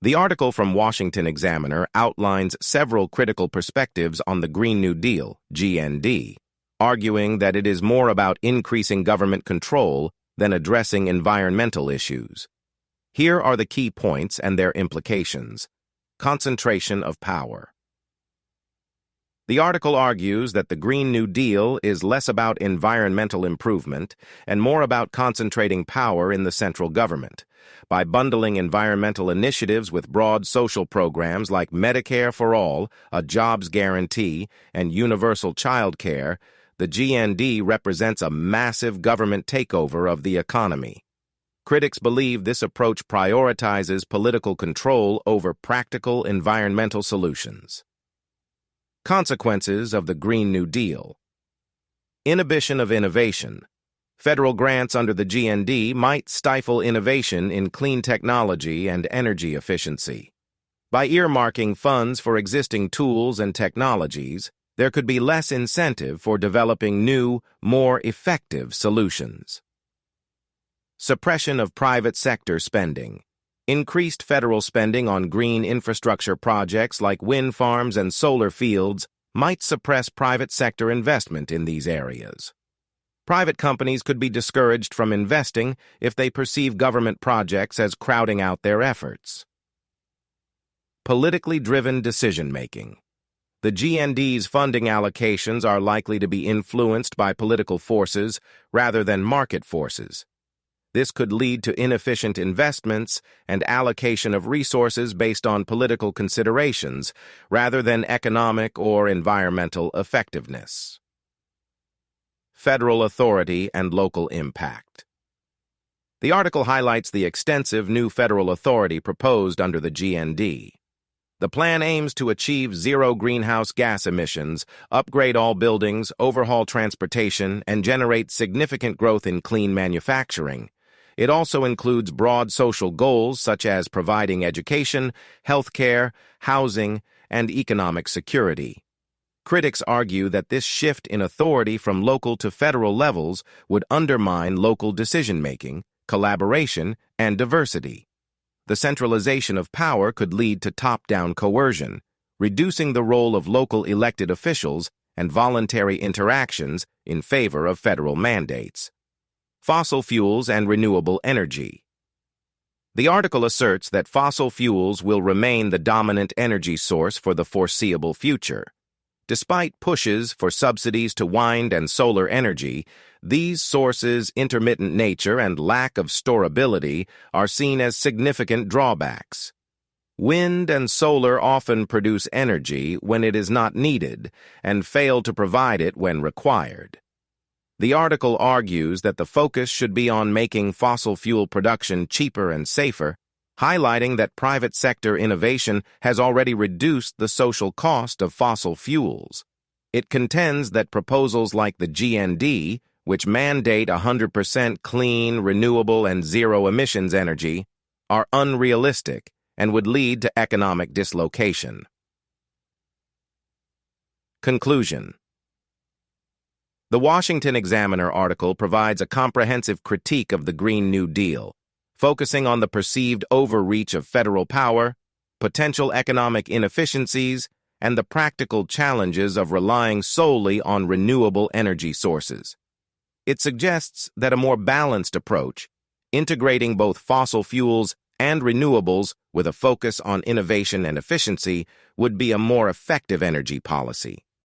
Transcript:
The article from Washington Examiner outlines several critical perspectives on the Green New Deal, GND, arguing that it is more about increasing government control than addressing environmental issues. Here are the key points and their implications. Concentration of power. The article argues that the Green New Deal is less about environmental improvement and more about concentrating power in the central government. By bundling environmental initiatives with broad social programs like Medicare for All, a jobs guarantee, and universal child care, the GND represents a massive government takeover of the economy. Critics believe this approach prioritizes political control over practical environmental solutions. Consequences of the Green New Deal. Inhibition of innovation. Federal grants under the GND might stifle innovation in clean technology and energy efficiency. By earmarking funds for existing tools and technologies, there could be less incentive for developing new, more effective solutions. Suppression of private sector spending. Increased federal spending on green infrastructure projects like wind farms and solar fields might suppress private sector investment in these areas. Private companies could be discouraged from investing if they perceive government projects as crowding out their efforts. Politically driven decision-making. The GND's funding allocations are likely to be influenced by political forces rather than market forces. This could lead to inefficient investments and allocation of resources based on political considerations rather than economic or environmental effectiveness. Federal authority and local impact. The article highlights the extensive new federal authority proposed under the GND. The plan aims to achieve zero greenhouse gas emissions, upgrade all buildings, overhaul transportation, and generate significant growth in clean manufacturing. It also includes broad social goals such as providing education, healthcare, housing, and economic security. Critics argue that this shift in authority from local to federal levels would undermine local decision-making, collaboration, and diversity. The centralization of power could lead to top-down coercion, reducing the role of local elected officials and voluntary interactions in favor of federal mandates. Fossil fuels and renewable energy. The article asserts that fossil fuels will remain the dominant energy source for the foreseeable future. Despite pushes for subsidies to wind and solar energy, these sources' intermittent nature and lack of storability are seen as significant drawbacks. Wind and solar often produce energy when it is not needed and fail to provide it when required. The article argues that the focus should be on making fossil fuel production cheaper and safer, highlighting that private sector innovation has already reduced the social cost of fossil fuels. It contends that proposals like the GND, which mandate 100% clean, renewable, and zero-emissions energy, are unrealistic and would lead to economic dislocation. Conclusion. The Washington Examiner article provides a comprehensive critique of the Green New Deal, focusing on the perceived overreach of federal power, potential economic inefficiencies, and the practical challenges of relying solely on renewable energy sources. It suggests that a more balanced approach, integrating both fossil fuels and renewables with a focus on innovation and efficiency, would be a more effective energy policy.